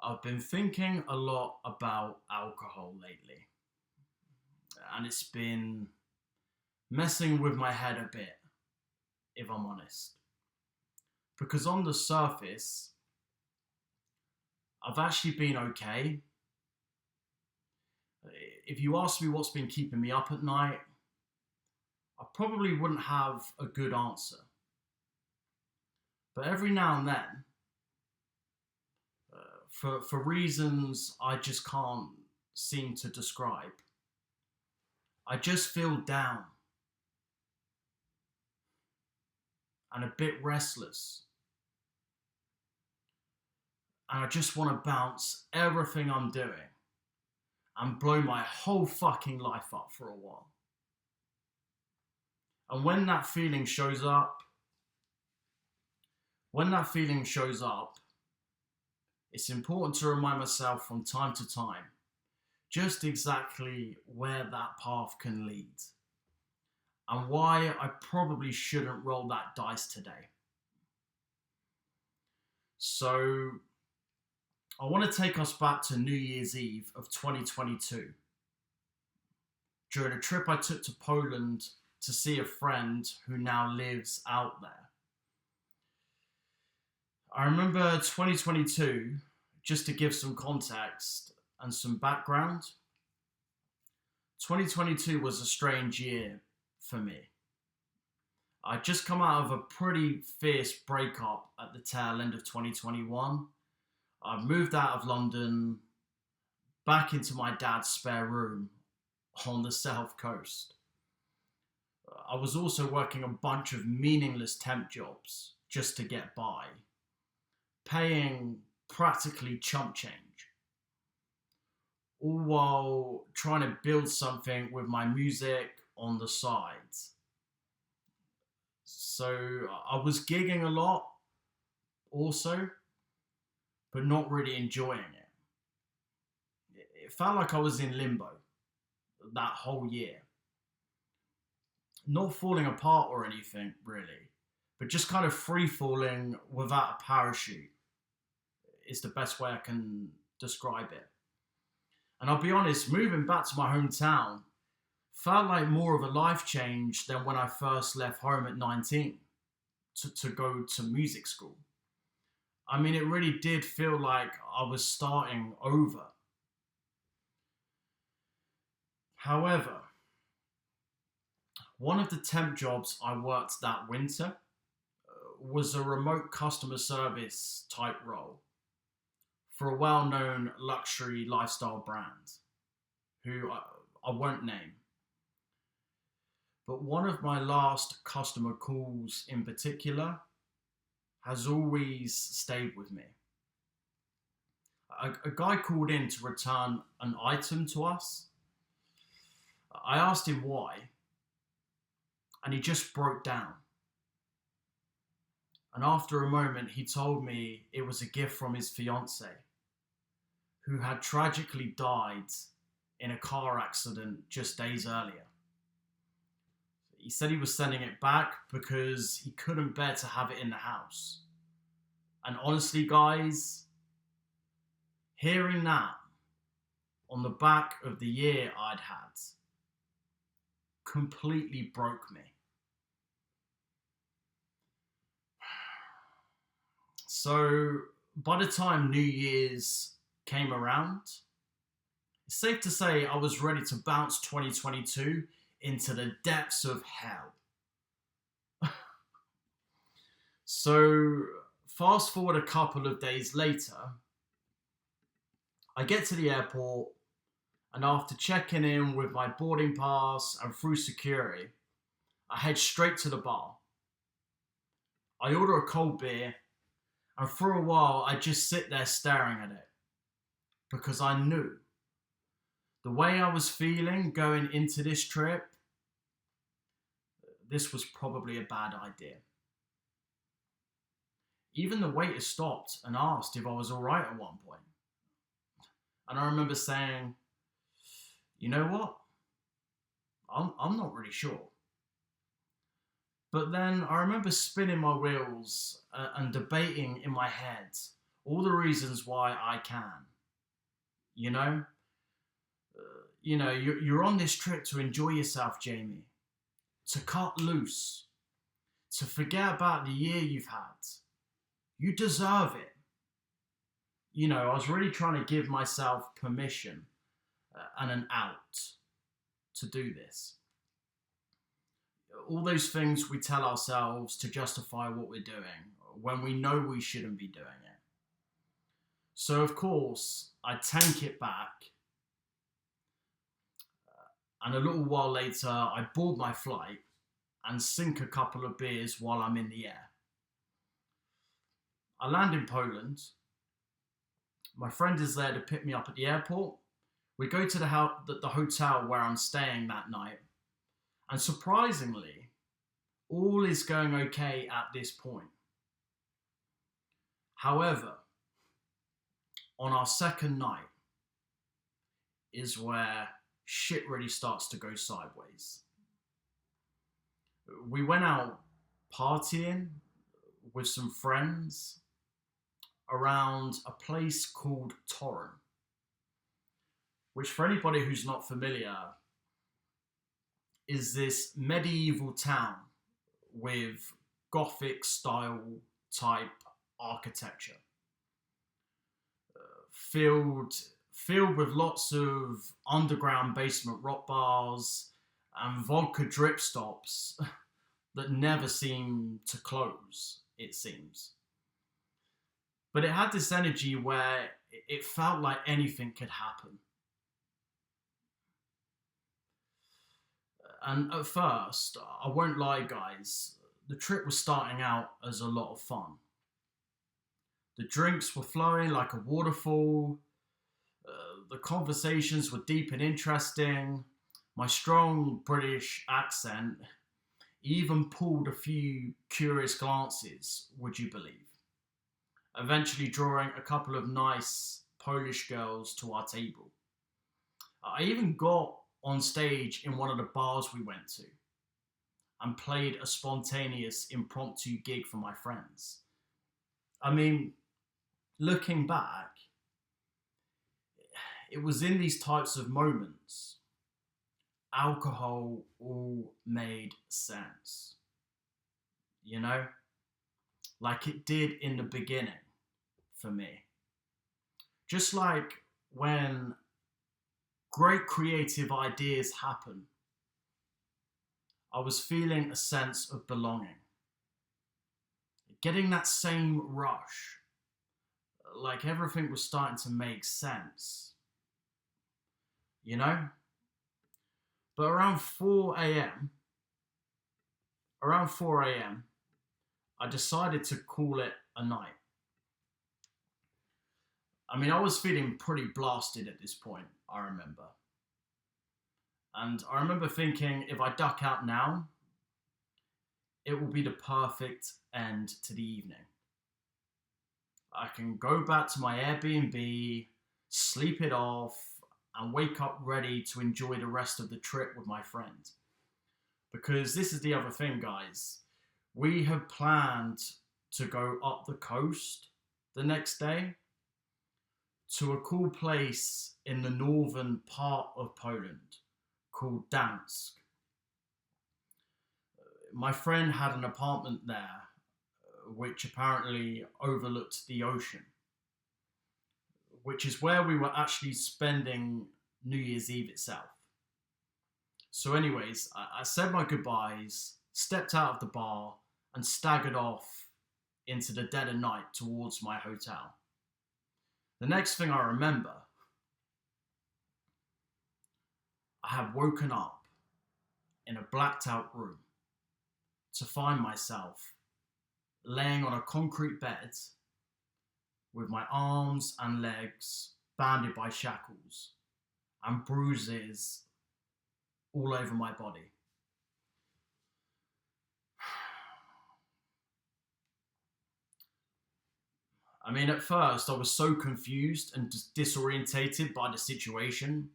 I've been thinking a lot about alcohol lately, and it's been messing with my head a bit, if I'm honest. Because on the surface, I've actually been okay. If you ask me what's been keeping me up at night, I probably wouldn't have a good answer. But every now and then, for reasons I just can't seem to describe, I just feel down and a bit restless. And I just want to bounce everything I'm doing and blow my whole fucking life up for a while. And when that feeling shows up, it's important to remind myself from time to time just exactly where that path can lead and why I probably shouldn't roll that dice today. So I want to take us back to New Year's Eve of 2022 during a trip I took to Poland to see a friend who now lives out there. I remember 2022, just to give some context and some background, 2022 was a strange year for me. I'd just come out of a pretty fierce breakup at the tail end of 2021. I'd moved out of London, back into my dad's spare room on the south coast. I was also working a bunch of meaningless temp jobs just to get by, paying practically chump change, all while trying to build something with my music on the side. So I was gigging a lot also, but not really enjoying it. It felt like I was in limbo that whole year. Not falling apart or anything really, but just kind of free falling without a parachute is the best way I can describe it. And I'll be honest, moving back to my hometown felt like more of a life change than when I first left home at 19 to go to music school. I mean, it really did feel like I was starting over. However, one of the temp jobs I worked that winter was a remote customer service type role for a well-known luxury lifestyle brand, who I won't name. But one of my last customer calls in particular has always stayed with me. A guy called in to return an item to us. I asked him why, and he just broke down. And after a moment, he told me it was a gift from his fiancée, who had tragically died in a car accident just days earlier. He said he was sending it back because he couldn't bear to have it in the house. And honestly, guys, hearing that on the back of the year I'd had completely broke me. So by the time New Year's came around, it's safe to say I was ready to bounce 2022 into the depths of hell. So fast forward a couple of days later, I get to the airport, and after checking in with my boarding pass and through security, I head straight to the bar. I order a cold beer, and for a while I just sit there staring at it, because I knew the way I was feeling going into this trip, this was probably a bad idea. Even the waiter stopped and asked if I was alright at one point. And I remember saying, you know what? I'm not really sure. But then I remember spinning my wheels and debating in my head all the reasons why I can. You know, you're on this trip to enjoy yourself, Jamie, to cut loose, to forget about the year you've had. You deserve it. I was really trying to give myself permission and an out to do this. All those things we tell ourselves to justify what we're doing when we know we shouldn't be doing it. So, of course, I tank it back. And a little while later, I board my flight and sink a couple of beers while I'm in the air. I land in Poland. My friend is there to pick me up at the airport. We go to the hotel where I'm staying that night. And surprisingly, all is going okay at this point. However, on our second night is where shit really starts to go sideways. We went out partying with some friends around a place called Torrent, which, for anybody who's not familiar, is this medieval town with Gothic style type architecture, filled with lots of underground basement rock bars and vodka drip stops that never seem to close, it seems. But it had this energy where it felt like anything could happen. And at first, I won't lie, guys, the trip was starting out as a lot of fun. The drinks were flowing like a waterfall. The conversations were deep and interesting. My strong British accent even pulled a few curious glances, would you believe? Eventually drawing a couple of nice Polish girls to our table. I even got on stage in one of the bars we went to and played a spontaneous impromptu gig for my friends. I mean, looking back, it was in these types of moments alcohol all made sense. Like it did in the beginning for me. Just like when great creative ideas happen, I was feeling a sense of belonging. Getting that same rush, like everything was starting to make sense. But around 4 a.m., I decided to call it a night. I mean, I was feeling pretty blasted at this point, I remember. And I remember thinking, if I duck out now, it will be the perfect end to the evening. I can go back to my Airbnb, sleep it off, and wake up ready to enjoy the rest of the trip with my friend. Because this is the other thing, guys. We had planned to go up the coast the next day to a cool place in the northern part of Poland called Gdansk. My friend had an apartment there, which apparently overlooked the ocean, which is where we were actually spending New Year's Eve itself. So anyways, I said my goodbyes, stepped out of the bar, and staggered off into the dead of night towards my hotel. The next thing I remember, I had woken up in a blacked out room to find myself laying on a concrete bed with my arms and legs banded by shackles and bruises all over my body. I mean, at first I was so confused and disorientated by the situation.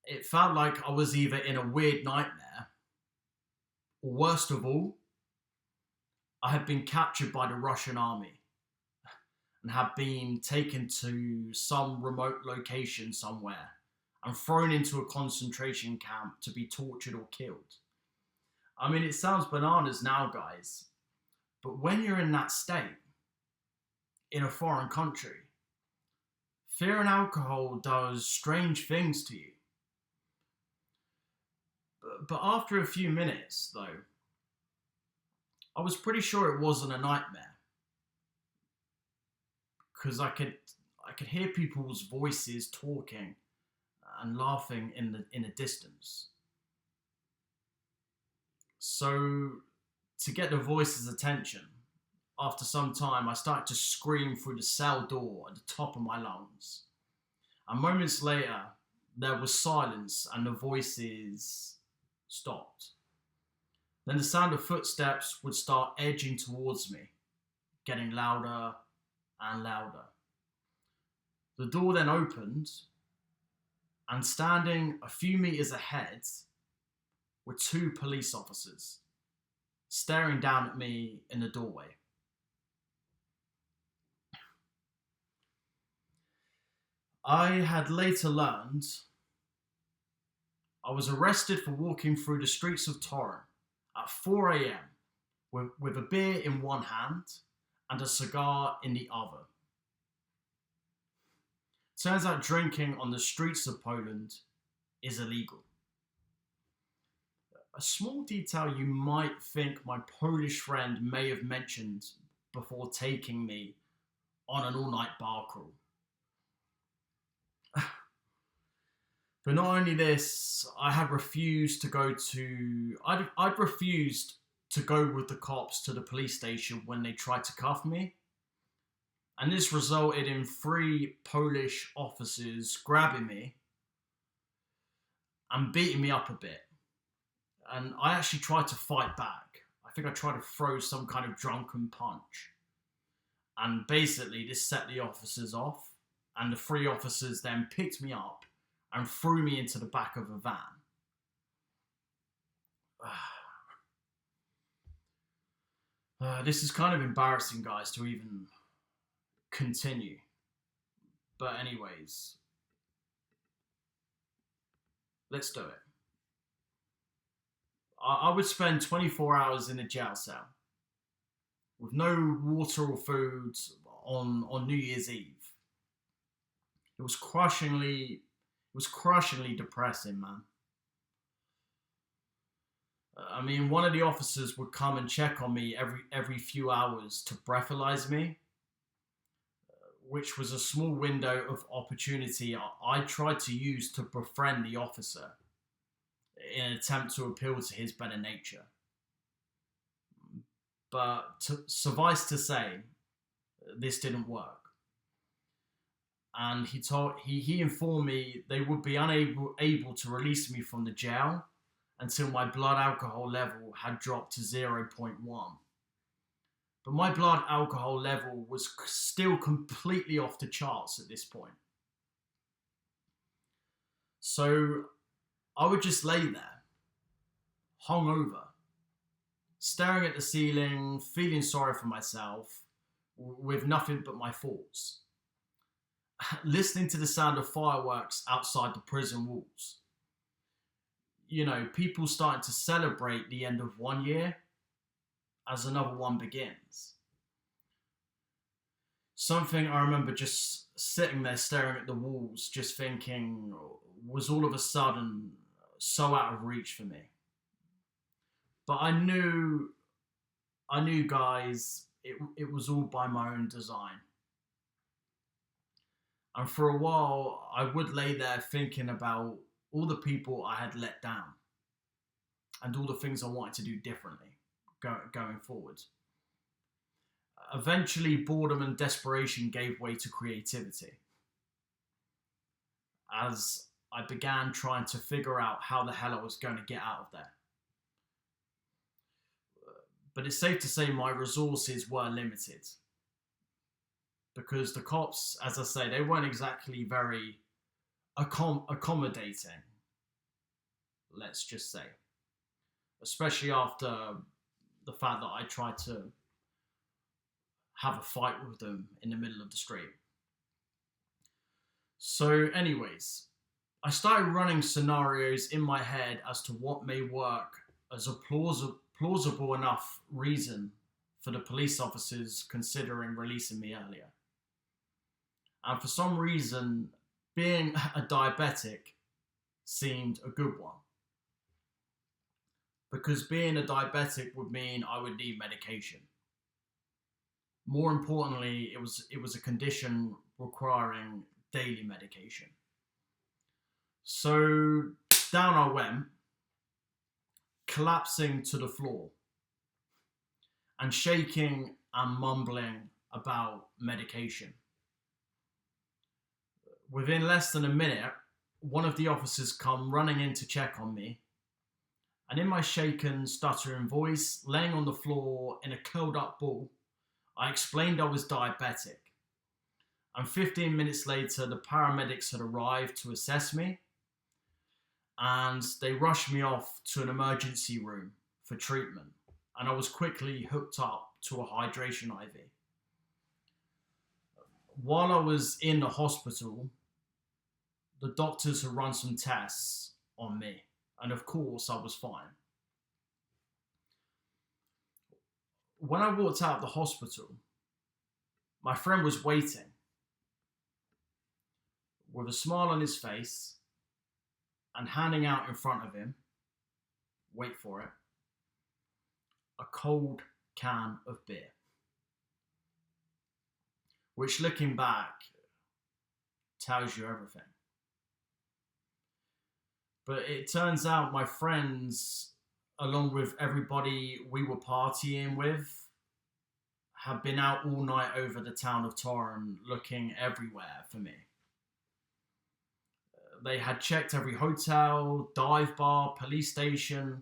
It felt like I was either in a weird nightmare, or worst of all, I had been captured by the Russian army and had been taken to some remote location somewhere and thrown into a concentration camp to be tortured or killed. I mean, it sounds bananas now, guys, but when you're in that state, in a foreign country, fear and alcohol does strange things to you. But after a few minutes, though, I was pretty sure it wasn't a nightmare, because I could hear people's voices talking and laughing in the distance. So, to get the voice's attention, after some time, I started to scream through the cell door at the top of my lungs. And moments later, there was silence and the voices stopped. Then the sound of footsteps would start edging towards me, getting louder and louder. The door then opened, and standing a few meters ahead were two police officers, staring down at me in the doorway. I had later learned I was arrested for walking through the streets of Torrance at 4 a.m. with a beer in one hand and a cigar in the other. Turns out drinking on the streets of Poland is illegal. A small detail you might think my Polish friend may have mentioned before taking me on an all-night bar crawl. But not only this, I'd refused to go with the cops to the police station when they tried to cuff me. And this resulted in 3 Polish officers grabbing me and beating me up a bit. And I actually tried to fight back. I think I tried to throw some kind of drunken punch. And basically this set the officers off. And the 3 officers then picked me up and threw me into the back of a van. This is kind of embarrassing, guys, to even continue. But anyways, let's do it. I would spend 24 hours in a jail cell with no water or food on New Year's Eve. It was crushingly depressing, man. I mean, one of the officers would come and check on me every few hours to breathalyze me, which was a small window of opportunity I tried to use to befriend the officer in an attempt to appeal to his better nature. But suffice to say, this didn't work. And he informed me they would be able to release me from the jail until my blood alcohol level had dropped to 0.1. But my blood alcohol level was still completely off the charts at this point. So I would just lay there, hungover, staring at the ceiling, feeling sorry for myself, with nothing but my thoughts. Listening to the sound of fireworks outside the prison walls. You know, people starting to celebrate the end of one year as another one begins. Something I remember just sitting there staring at the walls, just thinking was all of a sudden so out of reach for me. But I knew, guys, it was all by my own design. And for a while, I would lay there thinking about all the people I had let down and all the things I wanted to do differently going forward. Eventually, boredom and desperation gave way to creativity as I began trying to figure out how the hell I was going to get out of there. But it's safe to say my resources were limited, because the cops, as I say, they weren't exactly very accommodating, let's just say. Especially after the fact that I tried to have a fight with them in the middle of the street. So, anyways, I started running scenarios in my head as to what may work as a plausible enough reason for the police officers considering releasing me earlier. And for some reason, being a diabetic seemed a good one. Because being a diabetic would mean I would need medication. More importantly, it was a condition requiring daily medication. So down I went, collapsing to the floor and shaking and mumbling about medication. Within less than a minute, one of the officers come running in to check on me, and in my shaken, stuttering voice, laying on the floor in a curled up ball, I explained I was diabetic. And 15 minutes later, the paramedics had arrived to assess me, and they rushed me off to an emergency room for treatment, and I was quickly hooked up to a hydration IV. While I was in the hospital, the doctors had run some tests on me, and of course I was fine. When I walked out of the hospital, my friend was waiting with a smile on his face and handing out in front of him, wait for it, a cold can of beer. Which, looking back, tells you everything. But it turns out my friends, along with everybody we were partying with, had been out all night over the town of Torrent looking everywhere for me. They had checked every hotel, dive bar, police station,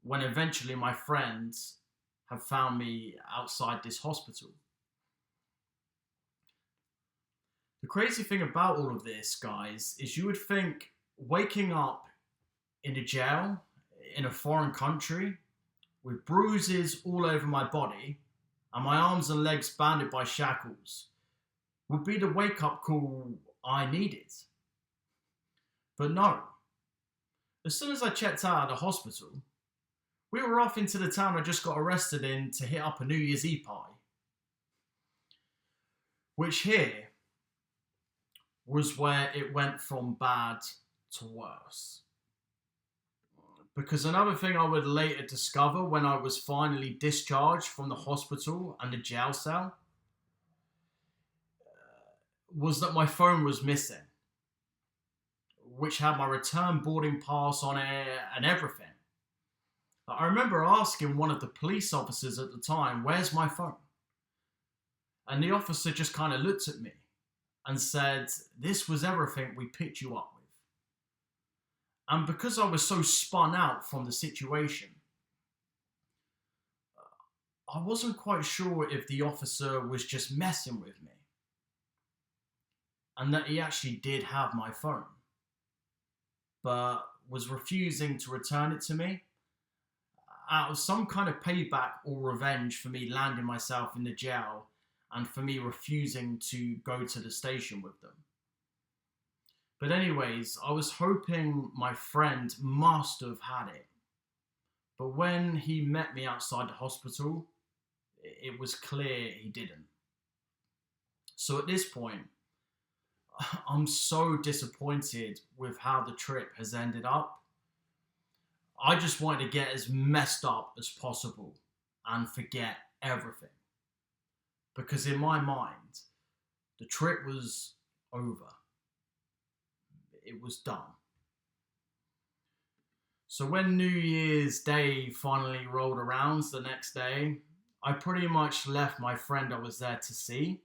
when eventually my friends have found me outside this hospital. The crazy thing about all of this, guys, is you would think waking up in a jail in a foreign country with bruises all over my body and my arms and legs banded by shackles would be the wake-up call I needed. But no. As soon as I checked out of the hospital, we were off into the town I just got arrested in to hit up a New Year's Eve party. Which here was where it went from bad to worse. Because another thing I would later discover when I was finally discharged from the hospital and the jail cell was that my phone was missing, which had my return boarding pass on it and everything. I remember asking one of the police officers at the time, "Where's my phone?" And the officer just kind of looked at me and said, "This was everything we picked you up with." And because I was so spun out from the situation, I wasn't quite sure if the officer was just messing with me and that he actually did have my phone, but was refusing to return it to me out of some kind of payback or revenge for me landing myself in the jail and for me refusing to go to the station with them. But anyways, I was hoping my friend must have had it. But when he met me outside the hospital, it was clear he didn't. So at this point, I'm so disappointed with how the trip has ended up. I just wanted to get as messed up as possible and forget everything. Because in my mind, the trip was over. It was done. So when New Year's Day finally rolled around the next day, I pretty much left my friend I was there to see.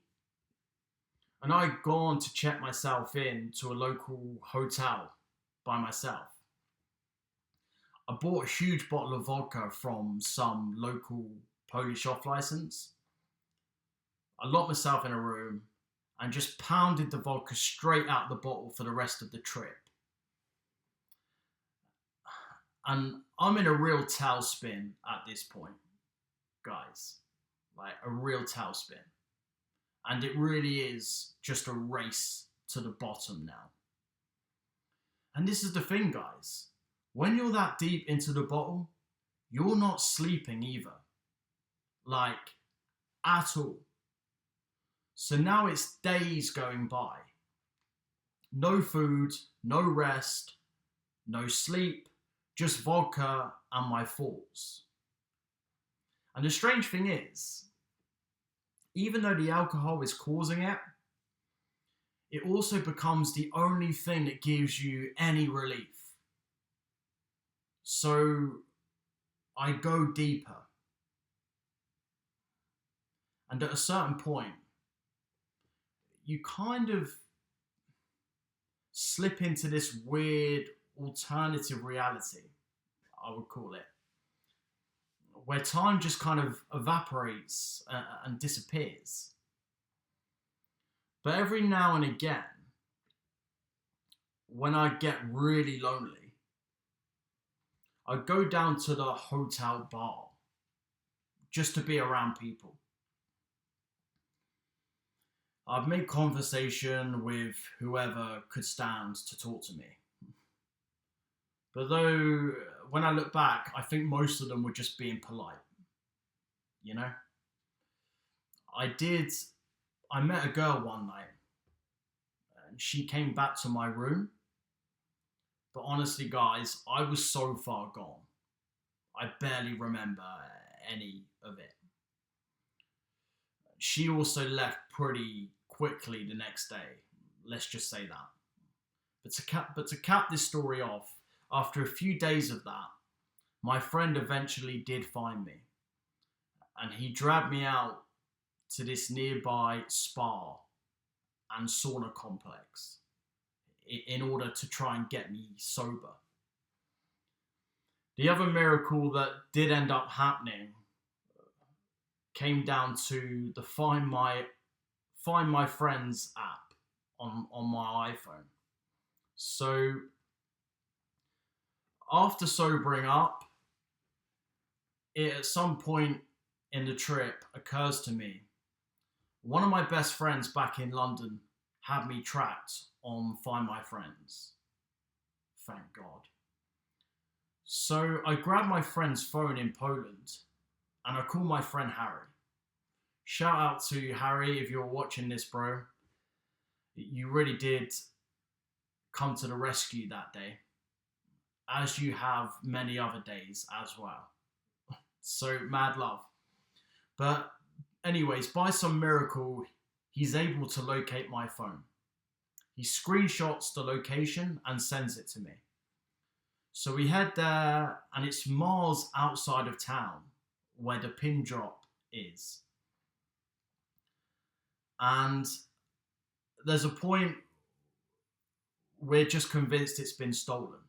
And I'd gone to check myself in to a local hotel by myself. I bought a huge bottle of vodka from some local Polish off-license. I locked myself in a room and just pounded the vodka straight out the bottle for the rest of the trip. And I'm in a real tailspin at this point, guys. Like a real tailspin. And it really is just a race to the bottom now. And this is the thing, guys. When you're that deep into the bottle, you're not sleeping either. Like, at all. So now it's days going by. No food, no rest, no sleep, just vodka and my thoughts. And the strange thing is, even though the alcohol is causing it, it also becomes the only thing that gives you any relief. So I go deeper. And at a certain point, you kind of slip into this weird alternative reality, I would call it, where time just kind of evaporates and disappears. But every now and again, when I get really lonely, I go down to the hotel bar just to be around people. I've made conversation with whoever could stand to talk to me. But though, when I look back, I think most of them were just being polite. You know? I met a girl one night, and she came back to my room. But honestly, guys, I was so far gone. I barely remember any of it. She also left pretty quickly the next day. Let's just say that. But to cap this story off, after a few days of that, my friend eventually did find me. And he dragged me out to this nearby spa and sauna complex in order to try and get me sober. The other miracle that did end up happening came down to the Find My Friends app on my iPhone. So after sobering up, it at some point in the trip occurs to me, one of my best friends back in London had me tracked on Find My Friends. Thank God. So I grabbed my friend's phone in Poland and I called my friend Harry. Shout out to Harry if you're watching this, bro. You really did come to the rescue that day, as you have many other days as well. So mad love. But anyways, by some miracle, he's able to locate my phone. He screenshots the location and sends it to me. So we head there, and it's miles outside of town where the pin drop is. And there's a point we're just convinced it's been stolen.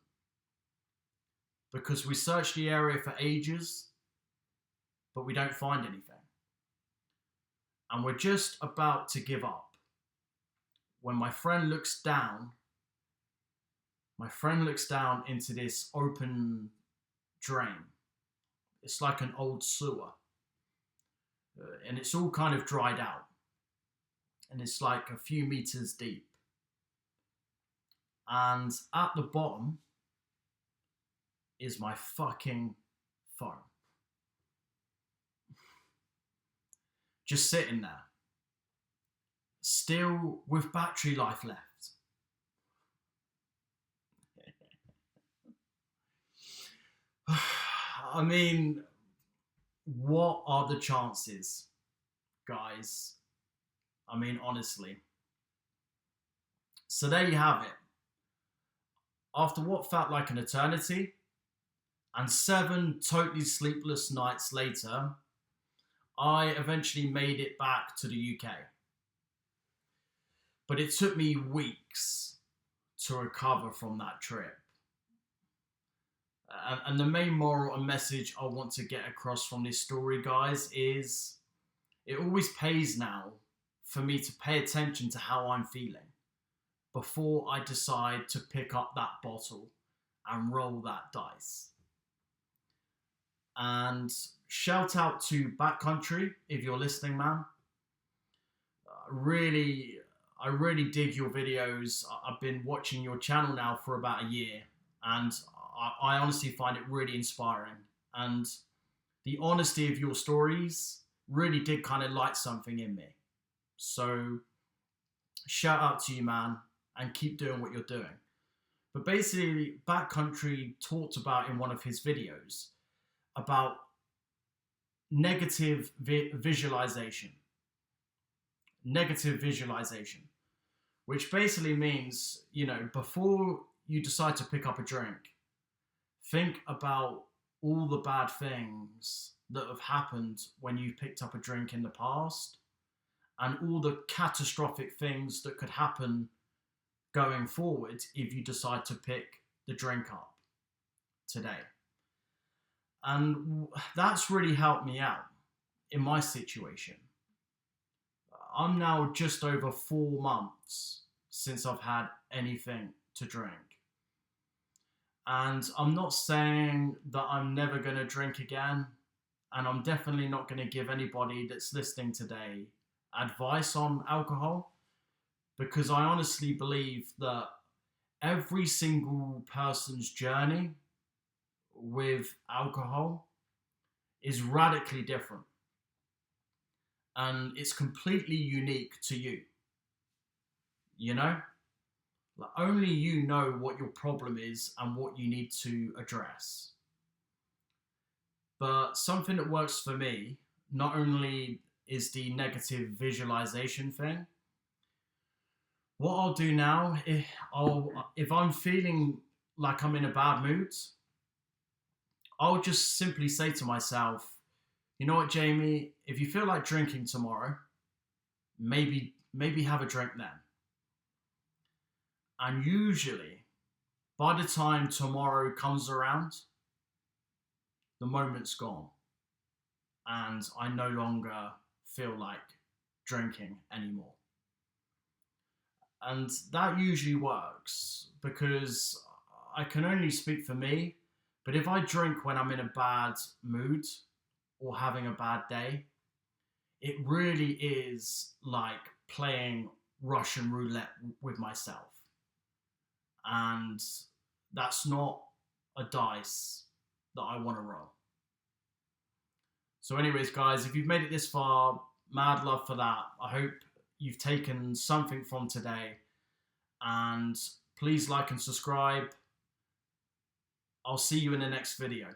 Because we searched the area for ages, but we don't find anything. And we're just about to give up when my friend looks down into this open drain. It's like an old sewer. And it's all kind of dried out. And it's like a few meters deep. And at the bottom is my fucking phone. Just sitting there. Still with battery life left. I mean, what are the chances, guys? I mean, honestly. So there you have it. After what felt like an eternity, and 7 totally sleepless nights later, I eventually made it back to the UK. But it took me weeks to recover from that trip. And the main moral and message I want to get across from this story, guys, is it always pays now for me to pay attention to how I'm feeling before I decide to pick up that bottle and roll that dice. And shout out to Backcountry if you're listening, man. I really dig your videos. I've been watching your channel now for about a year, and I honestly find it really inspiring. And the honesty of your stories really did kind of light something in me. So shout out to you, man, and keep doing what you're doing. But basically, Backcountry talked about in one of his videos about negative visualization. Negative visualization, which basically means, before you decide to pick up a drink, think about all the bad things that have happened when you picked up a drink in the past and all the catastrophic things that could happen going forward if you decide to pick the drink up today. And that's really helped me out in my situation. I'm now just over 4 months since I've had anything to drink. And I'm not saying that I'm never going to drink again. And I'm definitely not going to give anybody that's listening today advice on alcohol, because I honestly believe that every single person's journey with alcohol is radically different. And it's completely unique to you. Like, only you know what your problem is and what you need to address. But something that works for me, not only is the negative visualization thing. What I'll do now, if I'm feeling like I'm in a bad mood, I'll just simply say to myself, you know what, Jamie, if you feel like drinking tomorrow, maybe have a drink then. And usually, by the time tomorrow comes around, the moment's gone. And I no longer feel like drinking anymore. And that usually works because I can only speak for me, but if I drink when I'm in a bad mood or having a bad day, it really is like playing Russian roulette with myself. And that's not a dice that I want to roll. So anyways, guys, if you've made it this far, mad love for that. I hope you've taken something from today. And please like and subscribe. I'll see you in the next video.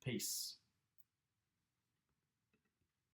Peace.